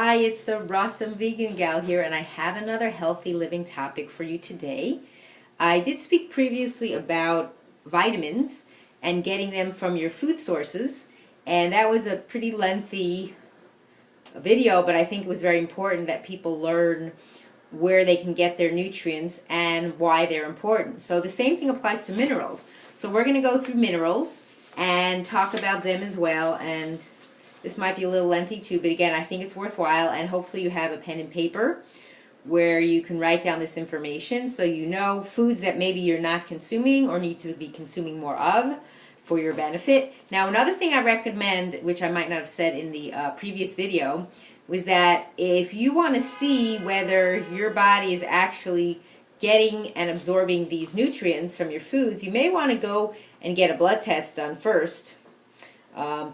Hi, it's the Rossum Vegan Gal here, and I have another healthy living topic for you today. I did speak previously about vitamins and getting them from your food sources, and that was a pretty lengthy video, but I think it was very important that people learn where they can get their nutrients and why they're important. So the same thing applies to minerals. So we're going to go through minerals and talk about them as well, and this might be a little lengthy too, but again, I think it's worthwhile, and hopefully you have a pen and paper where you can write down this information so you know foods that maybe you're not consuming or need to be consuming more of for your benefit. Now, another thing I recommend, which I might not have said in the previous video, was that if you want to see whether your body is actually getting and absorbing these nutrients from your foods, you may want to go and get a blood test done first.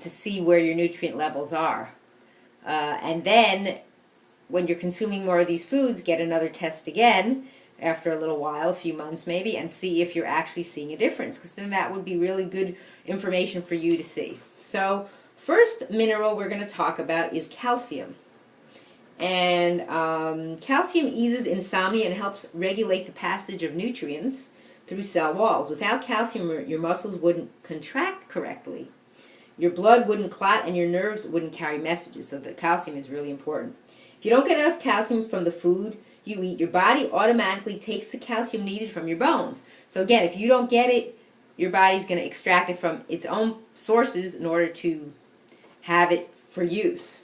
To see where your nutrient levels are. And then, when you're consuming more of these foods, get another test again after a little while, a few months maybe, and see if you're actually seeing a difference, because then that would be really good information for you to see. So, first mineral we're going to talk about is calcium. And calcium eases insomnia and helps regulate the passage of nutrients through cell walls. Without calcium, your muscles wouldn't contract correctly. Your blood wouldn't clot and your nerves wouldn't carry messages, so the calcium is really important. If you don't get enough calcium from the food you eat, your body automatically takes the calcium needed from your bones. So again, if you don't get it, your body's going to extract it from its own sources in order to have it for use.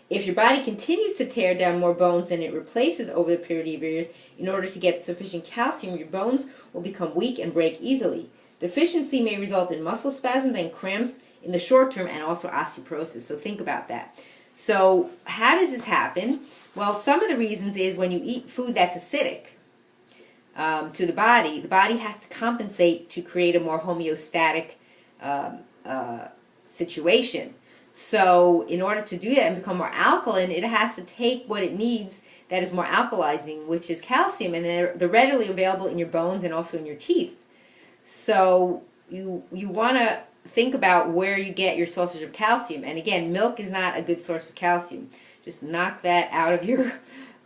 If your body continues to tear down more bones than it replaces over the period of years, in order to get sufficient calcium, your bones will become weak and break easily. Deficiency may result in muscle spasms and cramps in the short term, and also osteoporosis. So think about that. So how does this happen? Well, some of the reasons is when you eat food that's acidic to the body has to compensate to create a more homeostatic situation. So in order to do that and become more alkaline, it has to take what it needs that is more alkalizing, which is calcium, and they're readily available in your bones and also in your teeth. So you want to think about where you get your sources of calcium. And again, milk is not a good source of calcium. Just knock that out of your,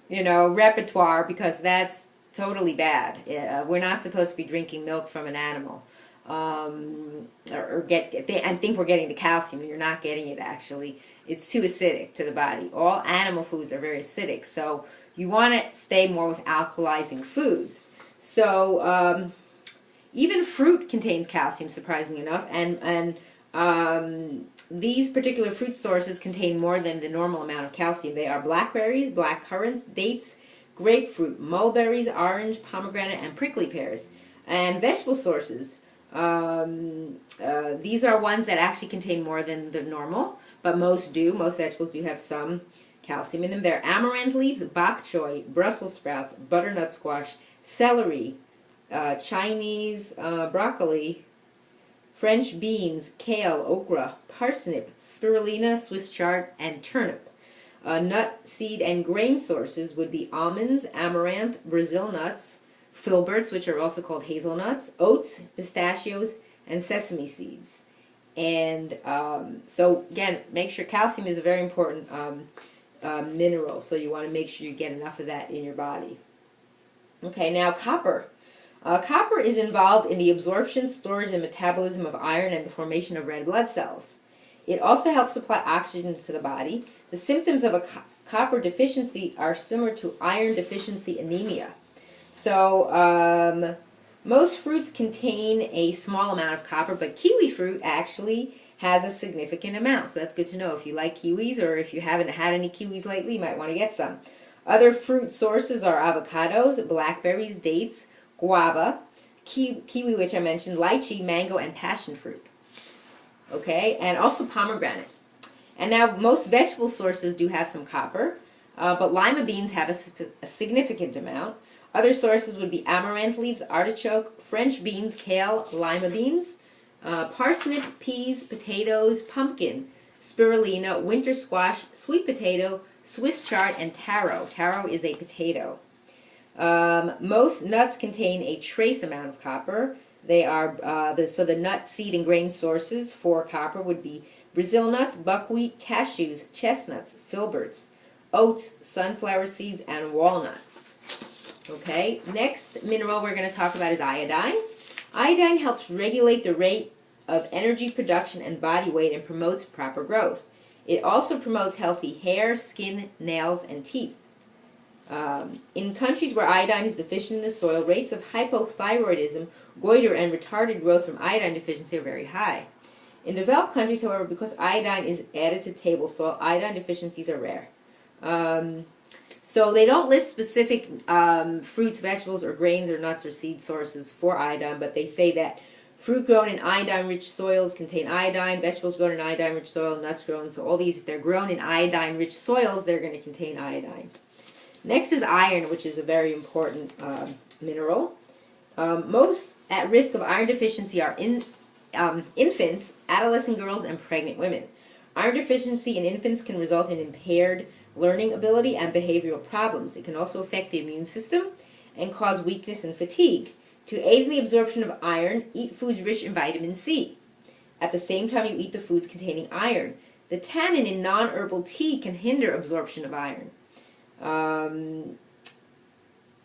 repertoire, because that's totally bad. We're not supposed to be drinking milk from an animal, and think we're getting the calcium. You're not getting it actually. It's too acidic to the body. All animal foods are very acidic, so you want to stay more with alkalizing foods. So even fruit contains calcium, surprisingly enough, and these particular fruit sources contain more than the normal amount of calcium. They are blackberries, black currants, dates, grapefruit, mulberries, orange, pomegranate, and prickly pears. And vegetable sources, these are ones that actually contain more than the normal, but most do. Most vegetables do have some calcium in them. They're amaranth leaves, bok choy, Brussels sprouts, butternut squash, celery, Chinese broccoli, French beans, kale, okra, parsnip, spirulina, Swiss chard, and turnip. Nut, seed, and grain sources would be almonds, amaranth, Brazil nuts, filberts, which are also called hazelnuts, oats, pistachios, and sesame seeds. And so again, make sure calcium is a very important mineral, so you want to make sure you get enough of that in your body. Okay, now copper. Copper is involved in the absorption, storage, and metabolism of iron and the formation of red blood cells. It also helps supply oxygen to the body. The symptoms of a copper deficiency are similar to iron deficiency anemia. So most fruits contain a small amount of copper, but kiwi fruit actually has a significant amount. So that's good to know. If you like kiwis, or if you haven't had any kiwis lately, you might want to get some. Other fruit sources are avocados, blackberries, dates, guava, kiwi, which I mentioned, lychee, mango, and passion fruit. Okay, and also pomegranate. And now most vegetable sources do have some copper, but lima beans have a significant amount. Other sources would be amaranth leaves, artichoke, French beans, kale, lima beans, parsnip, peas, potatoes, pumpkin, spirulina, winter squash, sweet potato, Swiss chard, and taro. Taro is a potato. Most nuts contain a trace amount of copper. They are so the nut, seed, and grain sources for copper would be Brazil nuts, buckwheat, cashews, chestnuts, filberts, oats, sunflower seeds, and walnuts. Okay, next mineral we're going to talk about is iodine. Iodine helps regulate the rate of energy production and body weight and promotes proper growth. It also promotes healthy hair, skin, nails, and teeth. In countries where iodine is deficient in the soil, rates of hypothyroidism, goiter, and retarded growth from iodine deficiency are very high. In developed countries, however, because iodine is added to table salt, iodine deficiencies are rare. So they don't list specific fruits, vegetables, or grains, or nuts, or seed sources for iodine, but they say that fruit grown in iodine-rich soils contain iodine, vegetables grown in iodine-rich soil, nuts grown, so all these, if they're grown in iodine-rich soils, they're going to contain iodine. Next is iron, which is a very important mineral. Most at risk of iron deficiency are infants, adolescent girls, and pregnant women. Iron deficiency in infants can result in impaired learning ability and behavioral problems. It can also affect the immune system and cause weakness and fatigue. To aid in the absorption of iron, eat foods rich in vitamin C. At the same time, you eat the foods containing iron. The tannin in non-herbal tea can hinder absorption of iron. And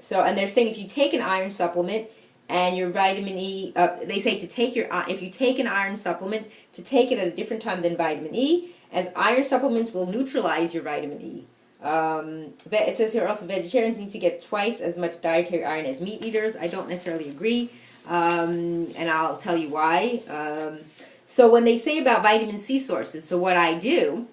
they're saying if you take an iron supplement and your vitamin E, they say to take if you take an iron supplement, to take it at a different time than vitamin E, as iron supplements will neutralize your vitamin E. It says here also vegetarians need to get twice as much dietary iron as meat eaters. I don't necessarily agree, and I'll tell you why. So when they say about vitamin C sources, so what I do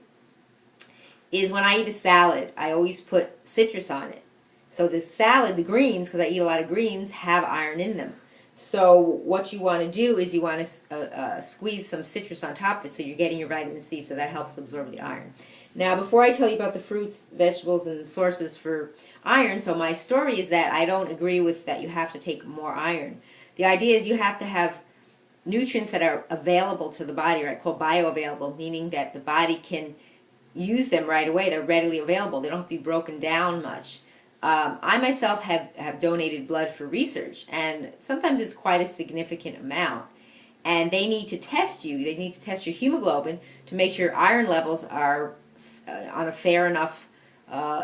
is when I eat a salad, I always put citrus on it. So the salad, the greens, because I eat a lot of greens, have iron in them. So what you want to do is you want to squeeze some citrus on top of it so you're getting your vitamin C, so that helps absorb the iron. Now, before I tell you about the fruits, vegetables, and sources for iron, so my story is that I don't agree with that you have to take more iron. The idea is you have to have nutrients that are available to the body, right, called bioavailable, meaning that the body can use them right away. They're readily available. They don't have to be broken down much. I myself have donated blood for research, and sometimes it's quite a significant amount. And they need to test you. They need to test your hemoglobin to make sure your iron levels are on a fair enough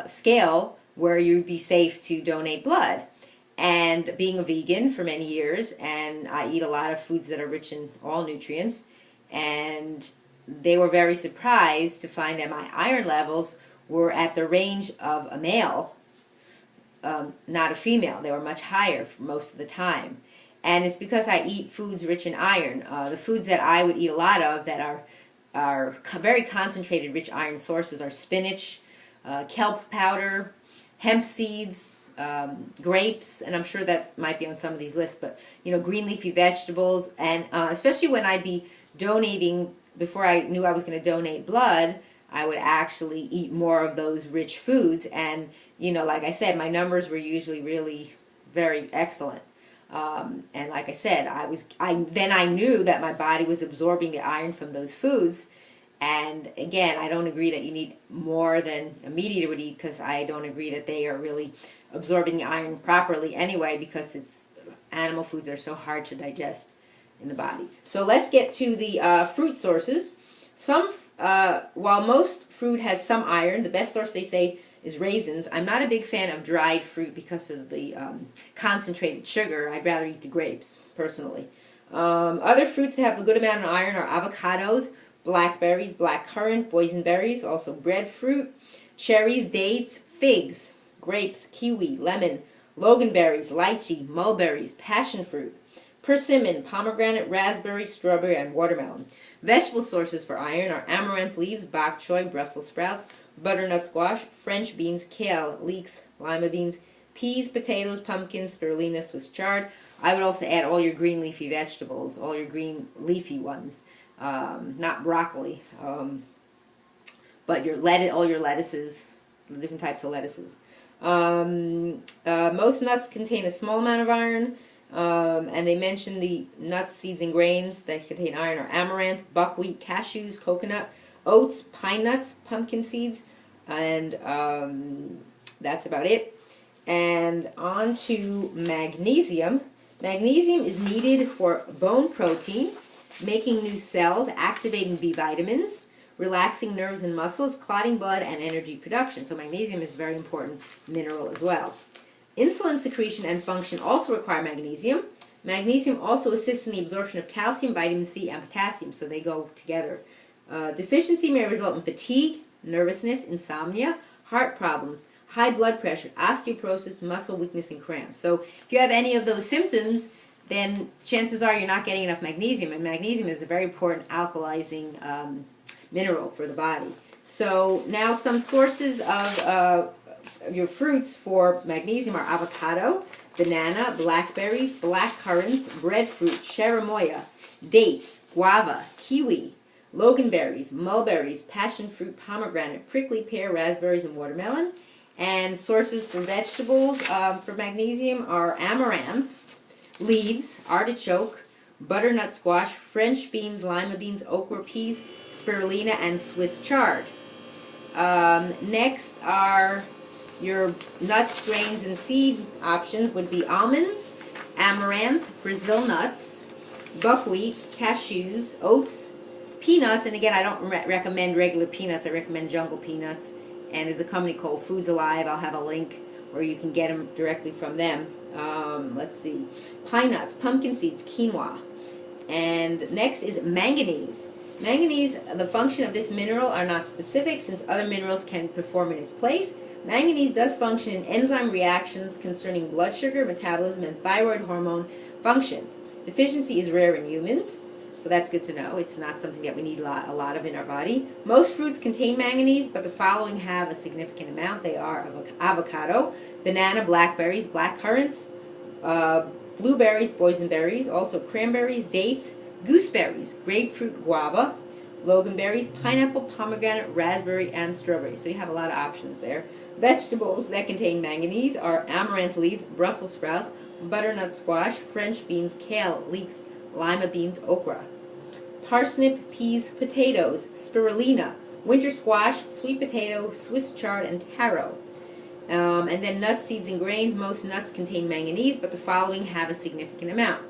scale where you'd be safe to donate blood. And being a vegan for many years, and I eat a lot of foods that are rich in all nutrients, and they were very surprised to find that my iron levels were at the range of a male, not a female. They were much higher for most of the time. And it's because I eat foods rich in iron. The foods that I would eat a lot of that are very concentrated rich iron sources are spinach, kelp powder, hemp seeds, grapes, and I'm sure that might be on some of these lists, but green leafy vegetables, and especially when I'd be donating, before I knew I was going to donate blood, I would actually eat more of those rich foods, and like I said, my numbers were usually really very excellent. And like I said, then I knew that my body was absorbing the iron from those foods. And again, I don't agree that you need more than a meat eater would eat, because I don't agree that they are really absorbing the iron properly anyway, because animal foods are so hard to digest in the body. So let's get to the fruit sources. While most fruit has some iron, the best source they say is raisins. I'm not a big fan of dried fruit because of the concentrated sugar. I'd rather eat the grapes, personally. Other fruits that have a good amount of iron are avocados, blackberries, blackcurrant, boysenberries, also breadfruit, cherries, dates, figs, grapes, kiwi, lemon, loganberries, lychee, mulberries, passion fruit, persimmon, pomegranate, raspberry, strawberry, and watermelon. Vegetable sources for iron are amaranth leaves, bok choy, Brussels sprouts, butternut squash, French beans, kale, leeks, lima beans, peas, potatoes, pumpkins, spirulina, Swiss chard. I would also add all your green leafy vegetables, all your green leafy ones, not broccoli, but all your lettuces, the different types of lettuces. Most nuts contain a small amount of iron, and they mention the nuts, seeds, and grains that contain iron are amaranth, buckwheat, cashews, coconut, oats, pine nuts, pumpkin seeds, and that's about it. And on to magnesium. Magnesium is needed for bone protein, making new cells, activating B vitamins, relaxing nerves and muscles, clotting blood, and energy production. So magnesium is a very important mineral as well. Insulin secretion and function also require magnesium. Magnesium also assists in the absorption of calcium, vitamin C, and potassium, so they go together. Deficiency may result in fatigue, nervousness, insomnia, heart problems, high blood pressure, osteoporosis, muscle weakness, and cramps. So if you have any of those symptoms, then chances are you're not getting enough magnesium, and magnesium is a very important alkalizing mineral for the body. So now some sources of your fruits for magnesium are avocado, banana, blackberries, black currants, breadfruit, cherimoya, dates, guava, kiwi, loganberries, mulberries, passion fruit, pomegranate, prickly pear, raspberries, and watermelon. And sources for vegetables for magnesium are amaranth, leaves, artichoke, butternut squash, French beans, lima beans, okra, peas, spirulina, and Swiss chard. Next are your nuts, grains, and seed options would be almonds, amaranth, Brazil nuts, buckwheat, cashews, oats, peanuts, and again, I don't recommend regular peanuts, I recommend jungle peanuts, and there's a company called Foods Alive, I'll have a link where you can get them directly from them. Let's see, pine nuts, pumpkin seeds, quinoa. And next is manganese. Manganese, the function of this mineral are not specific since other minerals can perform in its place. Manganese does function in enzyme reactions concerning blood sugar, metabolism, and thyroid hormone function. Deficiency is rare in humans, so that's good to know. It's not something that we need a lot of in our body. Most fruits contain manganese, but the following have a significant amount. They are avocado, banana, blackberries, black currants, blueberries, boysenberries, also cranberries, dates, gooseberries, grapefruit, guava, loganberries, pineapple, pomegranate, raspberry, and strawberry. So you have a lot of options there. Vegetables that contain manganese are amaranth leaves, Brussels sprouts, butternut squash, French beans, kale, leeks, lima beans, okra. Parsnip, peas, potatoes, spirulina, winter squash, sweet potato, Swiss chard, and taro. And then nuts, seeds, and grains. Most nuts contain manganese, but the following have a significant amount.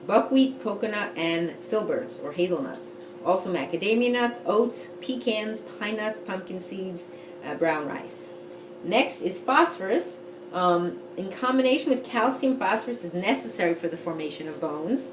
Buckwheat, coconut, and filberts, or hazelnuts. Also macadamia nuts, oats, pecans, pine nuts, pumpkin seeds, brown rice. Next is phosphorus. In combination with calcium, phosphorus is necessary for the formation of bones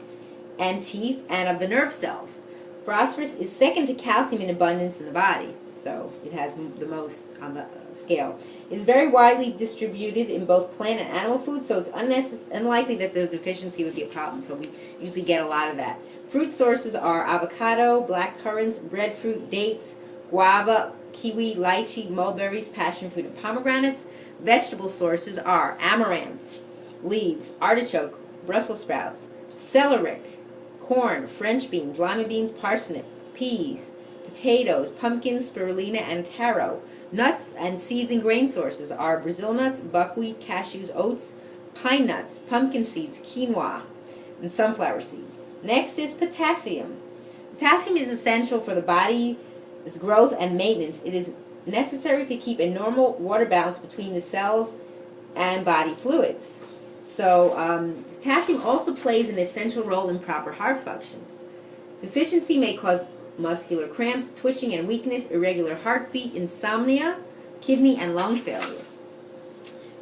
and teeth and of the nerve cells. Phosphorus is second to calcium in abundance in the body, so it has the most on the scale. It is very widely distributed in both plant and animal food, so it's unlikely that the deficiency would be a problem, so we usually get a lot of that. Fruit sources are avocado, black currants, breadfruit, dates, guava, kiwi, lychee, mulberries, passion fruit, and pomegranates. Vegetable sources are amaranth, leaves, artichoke, Brussels sprouts, celeriac, corn, French beans, lima beans, parsnip, peas, potatoes, pumpkins, spirulina, and taro. Nuts and seeds and grain sources are Brazil nuts, buckwheat, cashews, oats, pine nuts, pumpkin seeds, quinoa, and sunflower seeds. Next is potassium. Potassium is essential for the body's growth and maintenance. It is necessary to keep a normal water balance between the cells and body fluids. So potassium also plays an essential role in proper heart function. Deficiency may cause muscular cramps, twitching and weakness, irregular heartbeat, insomnia, kidney and lung failure.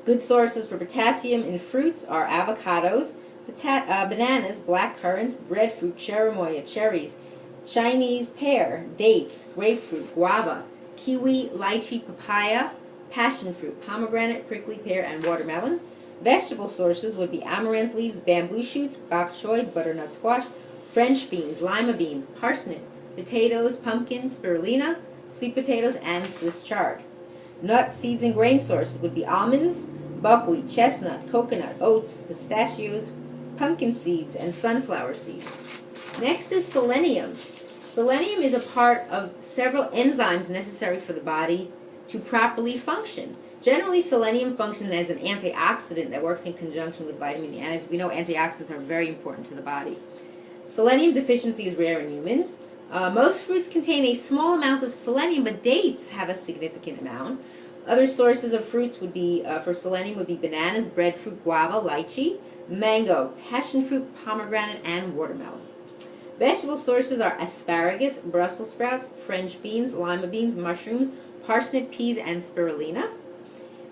Good sources for potassium in fruits are avocados, bananas, black currants, breadfruit, cherimoya, cherries, Chinese pear, dates, grapefruit, guava, kiwi, lychee, papaya, passion fruit, pomegranate, prickly pear, and watermelon. Vegetable sources would be amaranth leaves, bamboo shoots, bok choy, butternut squash, French beans, lima beans, parsnip, potatoes, pumpkins, spirulina, sweet potatoes, and Swiss chard. Nuts, seeds, and grain sources would be almonds, buckwheat, chestnut, coconut, oats, pistachios, pumpkin seeds, and sunflower seeds. Next is selenium. Selenium is a part of several enzymes necessary for the body to properly function. Generally, selenium functions as an antioxidant that works in conjunction with vitamin E. And as we know, antioxidants are very important to the body. Selenium deficiency is rare in humans. Most fruits contain a small amount of selenium, but dates have a significant amount. Other sources of fruits would be, for selenium, would be bananas, breadfruit, guava, lychee, mango, passion fruit, pomegranate, and watermelon. Vegetable sources are asparagus, Brussels sprouts, French beans, lima beans, mushrooms, parsnip, peas, and spirulina.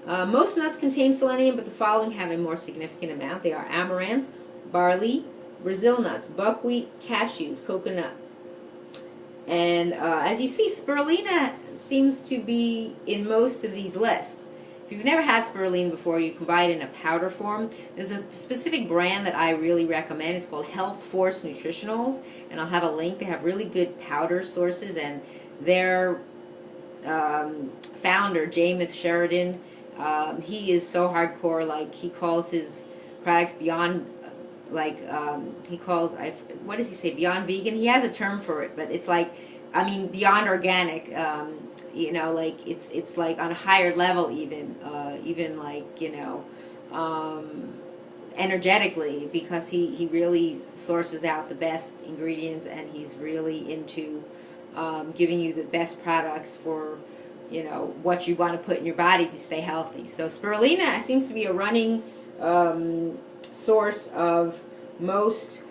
Most nuts contain selenium, but the following have a more significant amount. They are amaranth, barley, Brazil nuts, buckwheat, cashews, coconut. And as you see, spirulina seems to be in most of these lists. If you've never had spirulina before, you can buy it in a powder form. There's a specific brand that I really recommend. It's called Health Force Nutritionals, and I'll have a link. They have really good powder sources, and their founder, James Sheridan, he is so hardcore. Like, he calls his products beyond, like, he calls, what does he say, beyond vegan? He has a term for it, but it's like, I mean, beyond organic. You know, like, it's like on a higher level, even like, you know, energetically, because he really sources out the best ingredients, and he's really into giving you the best products for, you know, what you want to put in your body to stay healthy. So spirulina seems to be a running source of most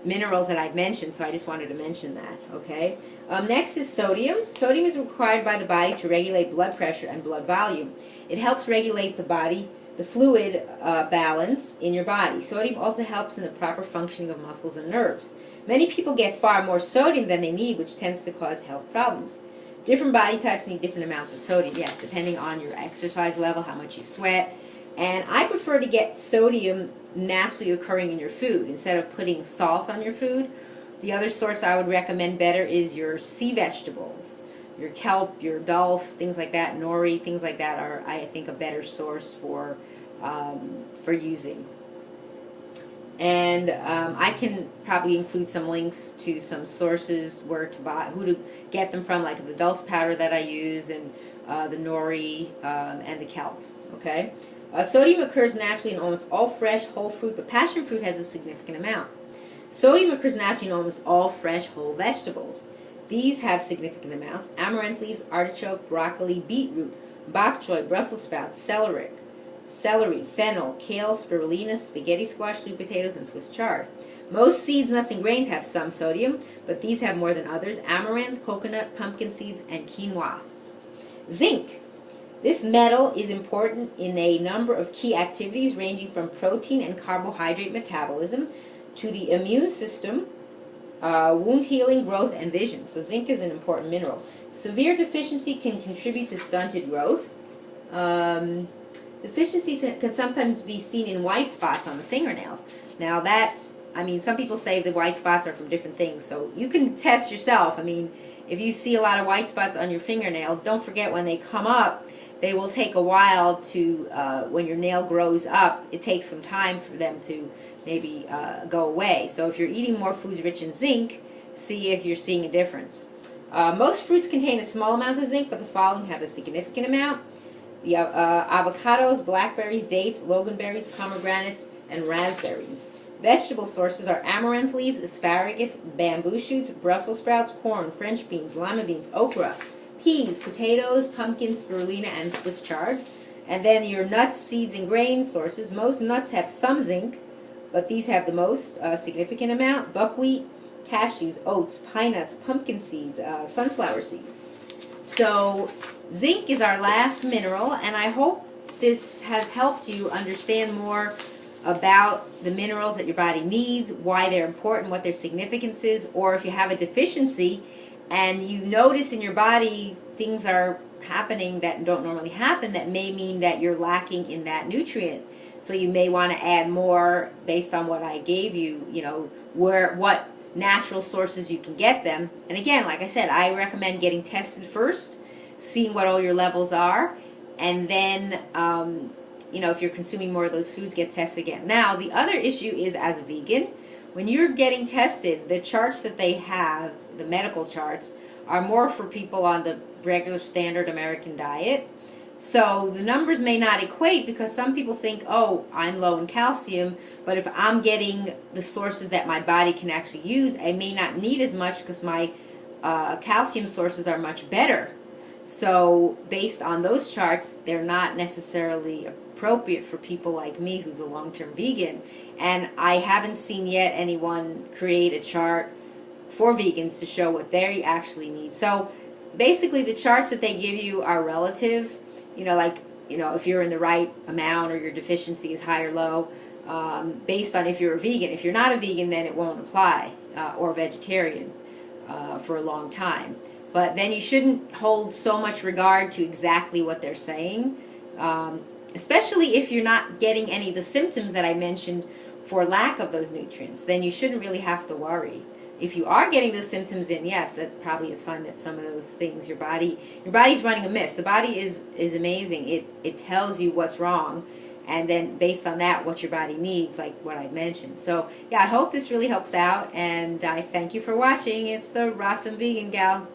minerals that I've mentioned, so I just wanted to mention that, okay? Next is sodium. Sodium is required by the body to regulate blood pressure and blood volume. It helps regulate the fluid balance in your body. Sodium also helps in the proper functioning of muscles and nerves. Many people get far more sodium than they need, which tends to cause health problems. Different body types need different amounts of sodium, yes, depending on your exercise level, how much you sweat. And I prefer to get sodium naturally occurring in your food instead of putting salt on your food. The other source I would recommend better is your sea vegetables. Your kelp, your dulse, things like that, nori, things like that are, I think, a better source for using. And I can probably include some links to some sources where to buy, who to get them from, like the dulse powder that I use, and the nori, and the kelp. Okay. Sodium occurs naturally in almost all fresh, whole fruit, but passion fruit has a significant amount. Sodium occurs naturally in almost all fresh, whole vegetables. These have significant amounts: amaranth leaves, artichoke, broccoli, beetroot, bok choy, Brussels sprouts, celery, fennel, kale, spirulina, spaghetti squash, sweet potatoes, and Swiss chard. Most seeds, nuts, and grains have some sodium, but these have more than others: amaranth, coconut, pumpkin seeds, and quinoa. Zinc. This metal is important in a number of key activities, ranging from protein and carbohydrate metabolism to the immune system, wound healing, growth, and vision. So zinc is an important mineral. Severe deficiency can contribute to stunted growth. Deficiencies can sometimes be seen in white spots on the fingernails. Now that, I mean, some people say the white spots are from different things, so you can test yourself. I mean, if you see a lot of white spots on your fingernails, don't forget when they come up, they will take a while to, when your nail grows up, it takes some time for them to maybe go away. So if you're eating more foods rich in zinc, see if you're seeing a difference. Most fruits contain a small amount of zinc, but the following have a significant amount. The avocados, blackberries, dates, loganberries, pomegranates, and raspberries. Vegetable sources are amaranth leaves, asparagus, bamboo shoots, Brussels sprouts, corn, French beans, lima beans, okra, peas, potatoes, pumpkin, spirulina, and Swiss chard. And then your nuts, seeds, and grain sources. Most nuts have some zinc, but these have the most significant amount: buckwheat, cashews, oats, pine nuts, pumpkin seeds, sunflower seeds. So zinc is our last mineral, and I hope this has helped you understand more about the minerals that your body needs, why they're important, what their significance is, or if you have a deficiency and you notice in your body things are happening that don't normally happen, that may mean that you're lacking in that nutrient. So you may want to add more based on what I gave you, you know, what natural sources you can get them. And again, like I said, I recommend getting tested first, seeing what all your levels are, and then, you know, if you're consuming more of those foods, get tested again. Now, the other issue is, as a vegan, when you're getting tested, the charts that they have, the medical charts, are more for people on the regular standard American diet. So the numbers may not equate, because some people think, oh, I'm low in calcium, but if I'm getting the sources that my body can actually use, I may not need as much because my calcium sources are much better. So based on those charts, they're not necessarily appropriate for people like me who's a long-term vegan. And I haven't seen yet anyone create a chart for vegans to show what they actually need. So basically the charts that they give you are relative, like, if you're in the right amount or your deficiency is high or low, based on if you're a vegan. If you're not a vegan, then it won't apply, or vegetarian for a long time. But then you shouldn't hold so much regard to exactly what they're saying, especially if you're not getting any of the symptoms that I mentioned for lack of those nutrients. Then you shouldn't really have to worry. If you are getting those symptoms in, yes, that's probably a sign that some of those things, your body's running amiss. The body is amazing. It tells you what's wrong, and then based on that, what your body needs, like what I mentioned. So yeah, I hope this really helps out, and I thank you for watching. It's the Rawesome Vegan Gal.